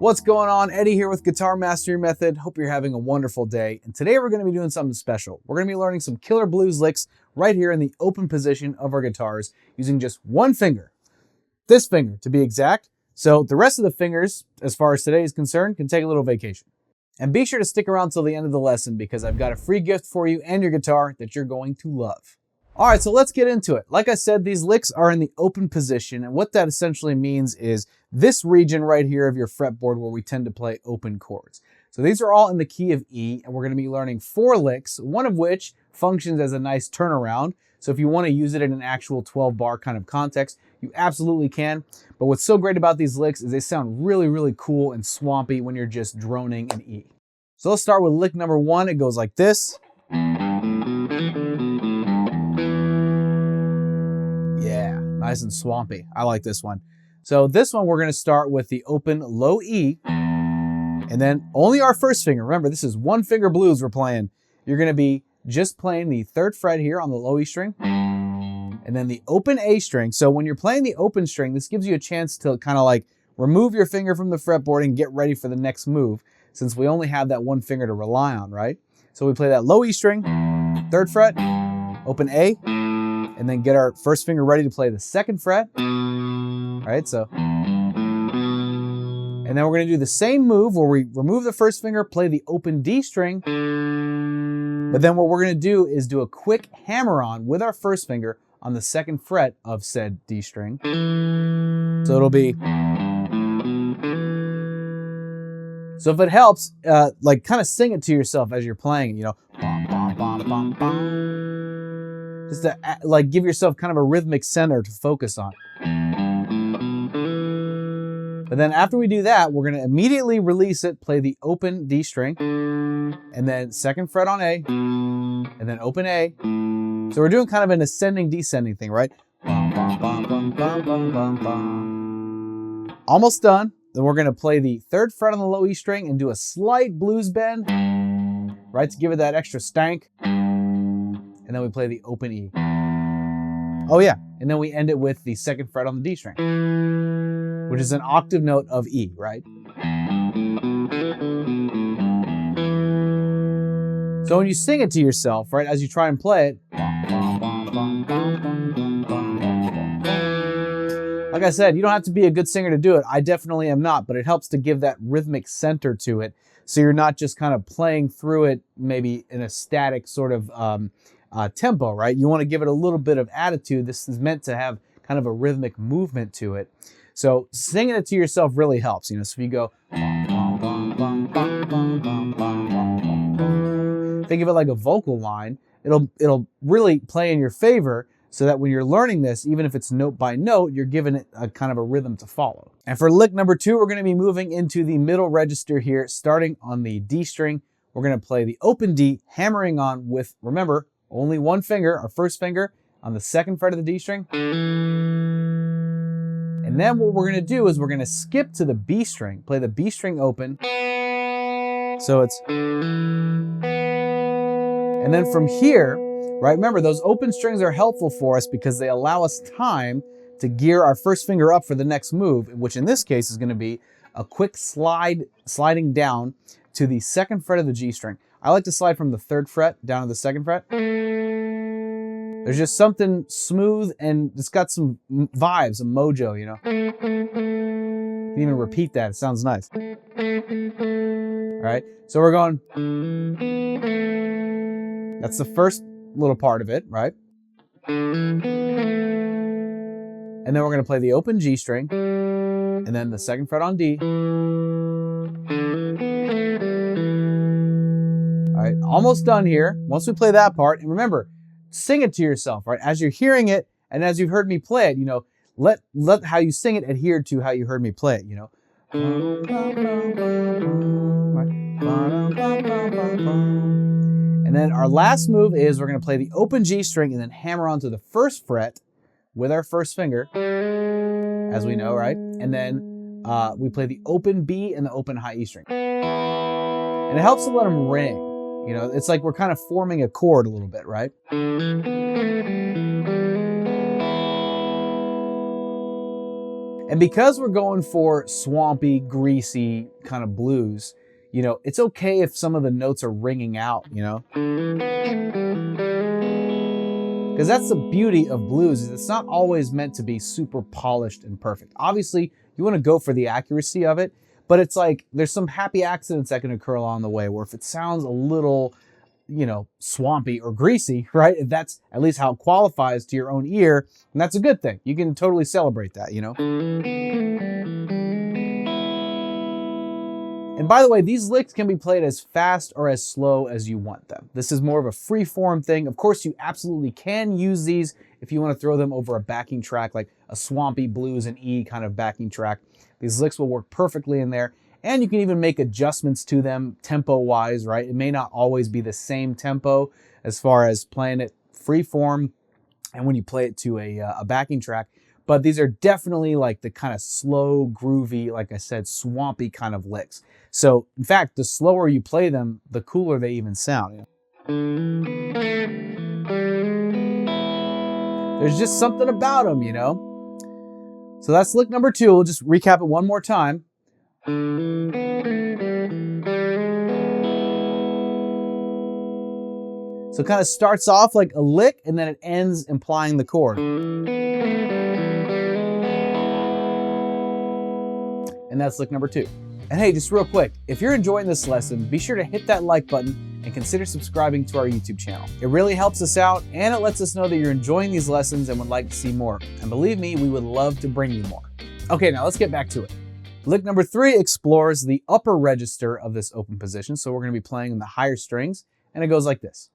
What's going on? Eddie here with Guitar Mastery Method. Hope you're having a wonderful day. And today we're going to be doing something special. We're going to be learning some killer blues licks right here in the open position of our guitars using just one finger. This finger, to be exact. So the rest of the fingers, as far as today is concerned, can take a little vacation. And be sure to stick around till the end of the lesson because I've got a free gift for you and your guitar that you're going to love. All right, so let's get into it. Like I said, these licks are in the open position, and what that essentially means is this region right here of your fretboard where we tend to play open chords. So these are all in the key of E, and we're going to be learning 4 licks, one of which functions as a nice turnaround. So if you want to use it in an actual 12-bar kind of context, you absolutely can. But what's so great about these licks is they sound really, really cool and swampy when you're just droning in E. So let's start with lick number 1. It goes like this. Yeah, nice and swampy. I like this one. So this one we're going to start with the open low E, and then only our first finger. Remember, this is one finger blues we're playing. You're going to be just playing the 3rd fret here on the low E string, and then the open A string. So when you're playing the open string, this gives you a chance to kind of like remove your finger from the fretboard and get ready for the next move, since we only have that one finger to rely on, right? So we play that low E string, 3rd fret, open A, and then get our first finger ready to play the 2nd fret. All right, so. And then we're gonna do the same move where we remove the first finger, play the open D string, but then what we're gonna do is do a quick hammer on with our first finger on the 2nd fret of said D string. So it'll be. So if it helps, like kind of sing it to yourself as you're playing it, you know. Just to like give yourself kind of a rhythmic center to focus on. But then after we do that, we're gonna immediately release it, play the open D string, and then 2nd fret on A, and then open A. So we're doing kind of an ascending, descending thing, right? Almost done. Then we're gonna play the 3rd fret on the low E string and do a slight blues bend, right, to give it that extra stank. And then we play the open E. Oh yeah, and then we end it with the 2nd fret on the D string, which is an octave note of E, right? So when you sing it to yourself, right, as you try and play it, like I said, you don't have to be a good singer to do it. I definitely am not, but it helps to give that rhythmic center to it, so you're not just kind of playing through it maybe in a static sort of tempo, right? You want to give it a little bit of attitude. This is meant to have kind of a rhythmic movement to it. So singing it to yourself really helps, you know. So if you go, think of it like a vocal line, it'll really play in your favor, so that when you're learning this, even if it's note by note, you're giving it a kind of a rhythm to follow. And for lick number 2, we're going to be moving into the middle register here, starting on the D string. We're going to play the open D, hammering on with, remember, only one finger, our first finger, on the 2nd fret of the D string. And then what we're going to do is we're going to skip to the B string, play the B string open. So it's. And then from here, right, remember those open strings are helpful for us because they allow us time to gear our first finger up for the next move, which in this case is going to be a quick sliding down to the 2nd fret of the G string. I like to slide from the 3rd fret down to the 2nd fret. There's just something smooth and it's got some vibes, some mojo, you know. You can even repeat that, it sounds nice. All right, so we're going. That's the first little part of it, right? And then we're going to play the open G string, and then the 2nd fret on D. All right, almost done here. Once we play that part, and remember, sing it to yourself, right? As you're hearing it, and as you've heard me play it, you know, let how you sing it adhere to how you heard me play it, you know. And then our last move is we're going to play the open G string and then hammer onto the 1st fret with our first finger, as we know, right? And then we play the open B and the open high E string. And it helps to let them ring. You know, it's like we're kind of forming a chord a little bit, right? And because we're going for swampy, greasy kind of blues, you know, it's okay if some of the notes are ringing out, you know? Because that's the beauty of blues, is it's not always meant to be super polished and perfect. Obviously, you want to go for the accuracy of it, but it's like there's some happy accidents that can occur along the way where if it sounds a little, you know, swampy or greasy, right? If that's at least how it qualifies to your own ear, and that's a good thing. You can totally celebrate that, you know? And by the way, these licks can be played as fast or as slow as you want them. This is more of a free form thing. Of course, you absolutely can use these if you want to throw them over a backing track, like a swampy blues and E kind of backing track. These licks will work perfectly in there. And you can even make adjustments to them tempo-wise, right? It may not always be the same tempo as far as playing it free form and when you play it to a backing track. But these are definitely like the kind of slow, groovy, like I said, swampy kind of licks. So, in fact, the slower you play them, the cooler they even sound. There's just something about them, you know? So that's lick number 2. We'll just recap it one more time. So it kind of starts off like a lick and then it ends implying the chord. And that's lick number 2. And hey, just real quick, if you're enjoying this lesson, be sure to hit that like button and consider subscribing to our YouTube channel. It really helps us out and it lets us know that you're enjoying these lessons and would like to see more. And believe me, we would love to bring you more. Okay, now let's get back to it. Lick number 3 explores the upper register of this open position. So we're going to be playing in the higher strings and it goes like this.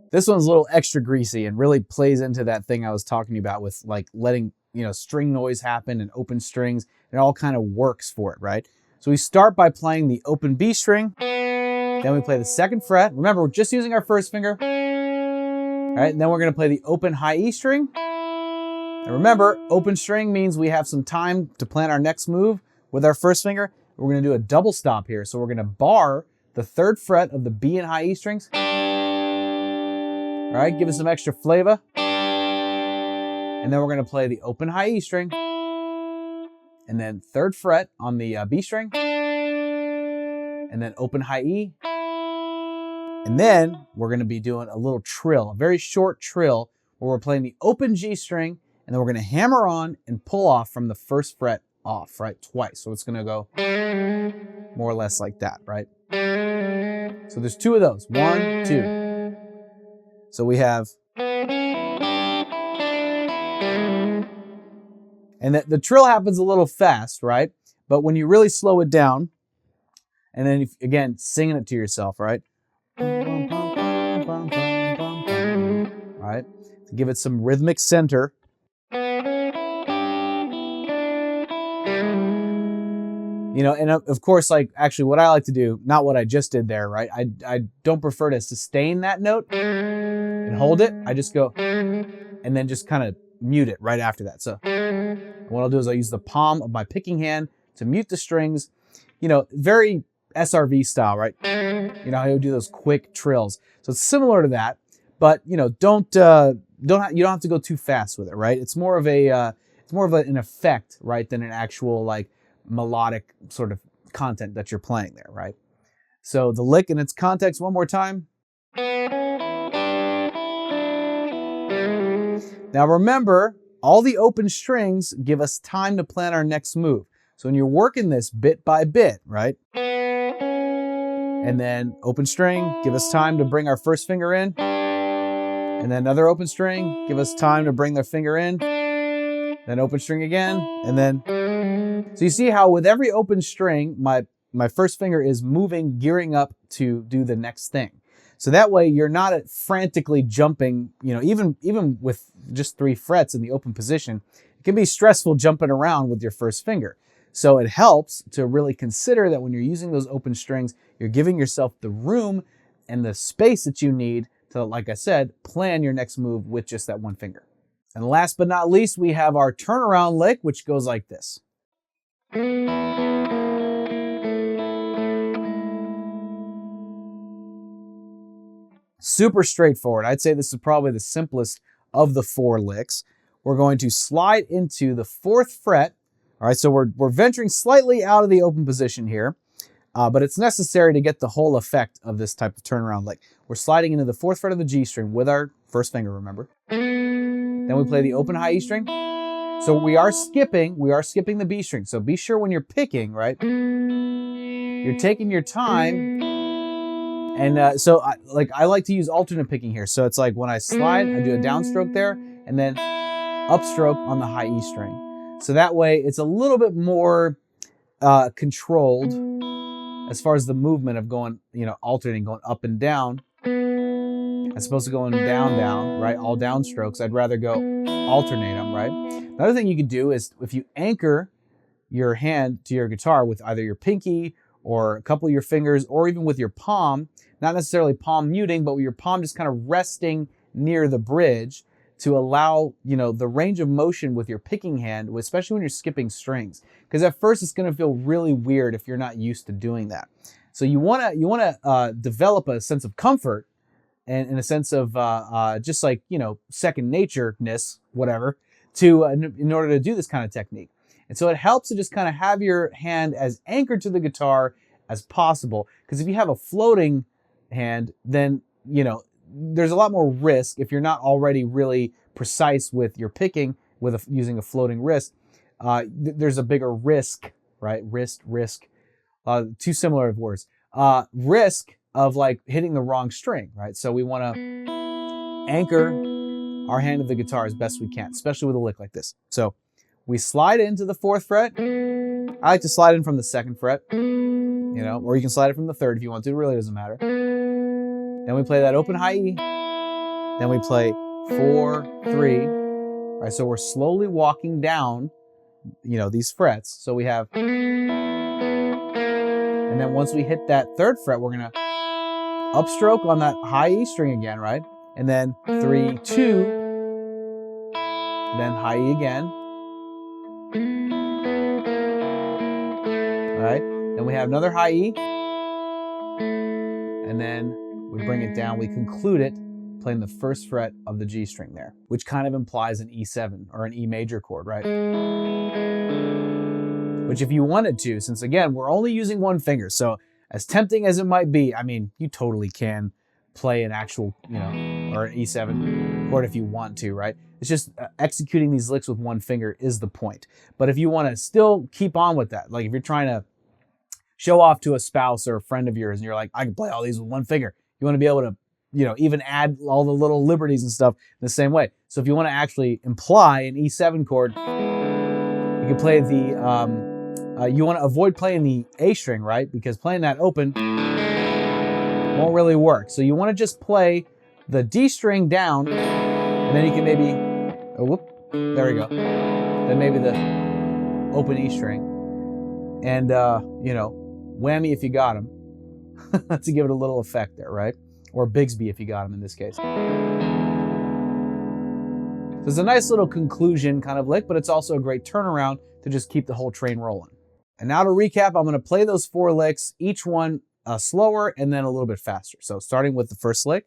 This one's a little extra greasy and really plays into that thing I was talking about with like letting, you know, string noise happen and open strings. It all kind of works for it, right? So we start by playing the open B string. Then we play the 2nd fret. Remember, we're just using our first finger. All right, and then we're going to play the open high E string. And remember, open string means we have some time to plan our next move with our first finger. We're going to do a double stop here. So we're going to bar the 3rd fret of the B and high E strings. All right, give it some extra flavor. And then we're going to play the open high E string. And then 3rd fret on the B string. And then open high E. And then we're going to be doing a little trill, a very short trill, where we're playing the open G string. And then we're going to hammer on and pull off from the 1st fret off, right? Twice. So it's going to go more or less like that, right? So there's 2 of those. 1, 2. So we have, and the trill happens a little fast, right? But when you really slow it down, and then if, again, singing it to yourself, right? Right? To give it some rhythmic center. You know, and of course, like actually what I like to do, not what I just did there, right? I don't prefer to sustain that note and hold it. I just go and then just kind of mute it right after that. So what I'll do is I'll use the palm of my picking hand to mute the strings, you know, very SRV style, right? You know, I would do those quick trills. So it's similar to that, but you know, you don't have to go too fast with it, right? It's more of an effect, right, than an actual like melodic sort of content that you're playing there, right? So the lick in its context one more time. Now remember, all the open strings give us time to plan our next move. So when you're working this bit by bit, right? And then open string, give us time to bring our first finger in. And then another open string, give us time to bring the finger in. Then open string again, and then... So you see how with every open string, my first finger is moving, gearing up to do the next thing. So that way you're not frantically jumping, you know, even with just 3 frets in the open position, it can be stressful jumping around with your first finger. So it helps to really consider that when you're using those open strings, you're giving yourself the room and the space that you need to, like I said, plan your next move with just that one finger. And last but not least, we have our turnaround lick, which goes like this. Super straightforward. I'd say this is probably the simplest of the 4 licks. We're going to slide into the 4th fret. All right, so we're venturing slightly out of the open position here, but it's necessary to get the whole effect of this type of turnaround lick. We're sliding into the 4th fret of the G string with our first finger, remember? Then we play the open high E string. So we are skipping the B string. So be sure when you're picking, right, you're taking your time. And I like to use alternate picking here. So it's like when I slide, I do a downstroke there, and then upstroke on the high E string. So that way it's a little bit more controlled as far as the movement of going, alternating, going up and down, as opposed to going down, down, right? All downstrokes. I'd rather go alternate them, right? Another thing you could do is if you anchor your hand to your guitar with either your pinky or a couple of your fingers, or even with your palm, not necessarily palm muting, but with your palm just kind of resting near the bridge to allow, the range of motion with your picking hand, especially when you're skipping strings. Because at first it's going to feel really weird if you're not used to doing that. So you want to develop a sense of comfort and in a sense of just like, second nature-ness, whatever, in order to do this kind of technique. And so it helps to just kind of have your hand as anchored to the guitar as possible. Because if you have a floating hand, then, there's a lot more risk if you're not already really precise with your picking using a floating wrist. There's a bigger risk, right? Risk. Two similar words. Risk of like hitting the wrong string, right? So we want to anchor our hand to the guitar as best we can, especially with a lick like this. So we slide into the 4th fret. I like to slide in from the 2nd fret, or you can slide it from the 3rd if you want to. It really doesn't matter. Then we play that open high E. Then we play 4, 3. All right, so we're slowly walking down, these frets. So we have, and then once we hit that 3rd fret, we're gonna upstroke on that high E string again, right? And then 3, 2, then high E again. All right, then we have another high E, and then we bring it down, we conclude it playing the 1st fret of the G string there, which kind of implies an E7 or an E major chord, right? Which if you wanted to, since again, we're only using one finger, so as tempting as it might be, I mean, you totally can play an actual, or an E7 chord if you want to, right? It's just executing these licks with one finger is the point. But if you want to still keep on with that, like if you're trying to show off to a spouse or a friend of yours and you're like, I can play all these with one finger. You want to be able to, even add all the little liberties and stuff in the same way. So if you want to actually imply an E7 chord, you can play the, you want to avoid playing the A string, right? Because playing that open won't really work. So you want to just play the D string down, and then you can maybe, there we go. Then maybe the open E string. And, whammy if you got him. To give it a little effect there, right? Or Bigsby if you got him in this case. So it's a nice little conclusion kind of lick, but it's also a great turnaround to just keep the whole train rolling. And now to recap, I'm going to play those 4 licks, each one slower and then a little bit faster. So starting with the first lick.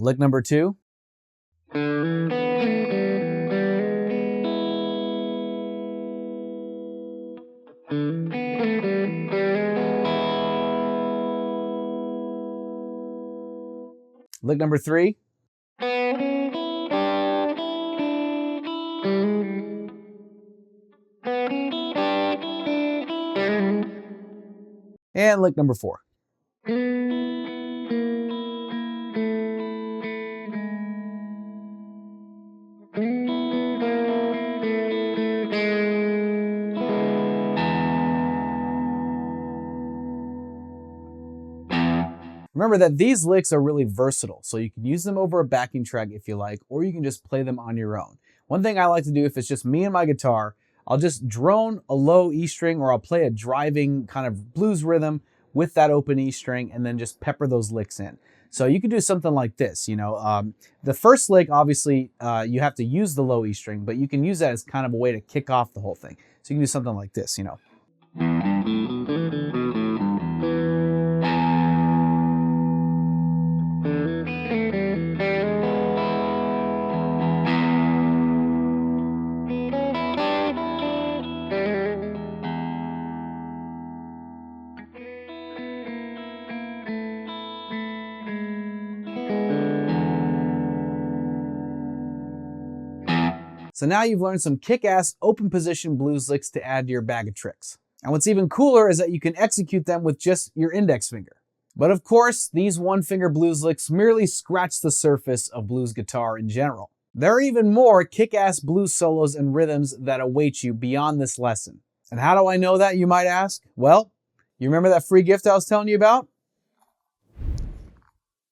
Lick number 2. Lick number 3. And lick number 4. Remember that these licks are really versatile, so you can use them over a backing track if you like, or you can just play them on your own. One thing I like to do if it's just me and my guitar, I'll just drone a low E string, or I'll play a driving kind of blues rhythm with that open E string and then just pepper those licks in. So you could do something like this, the first lick, obviously, you have to use the low E string, but you can use that as kind of a way to kick off the whole thing. So you can do something like this. So now you've learned some kick-ass open position blues licks to add to your bag of tricks. And what's even cooler is that you can execute them with just your index finger. But of course, these one-finger blues licks merely scratch the surface of blues guitar in general. There are even more kick-ass blues solos and rhythms that await you beyond this lesson. And how do I know that, you might ask? Well, you remember that free gift I was telling you about?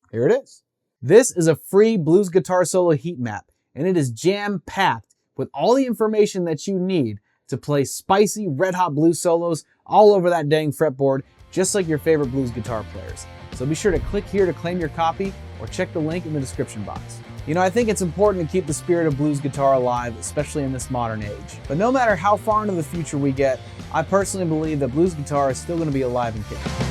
Here it is. This is a free blues guitar solo heat map, and it is jam-packed with all the information that you need to play spicy, red-hot blues solos all over that dang fretboard, just like your favorite blues guitar players. So be sure to click here to claim your copy or check the link in the description box. I think it's important to keep the spirit of blues guitar alive, especially in this modern age. But no matter how far into the future we get, I personally believe that blues guitar is still going to be alive and kicking.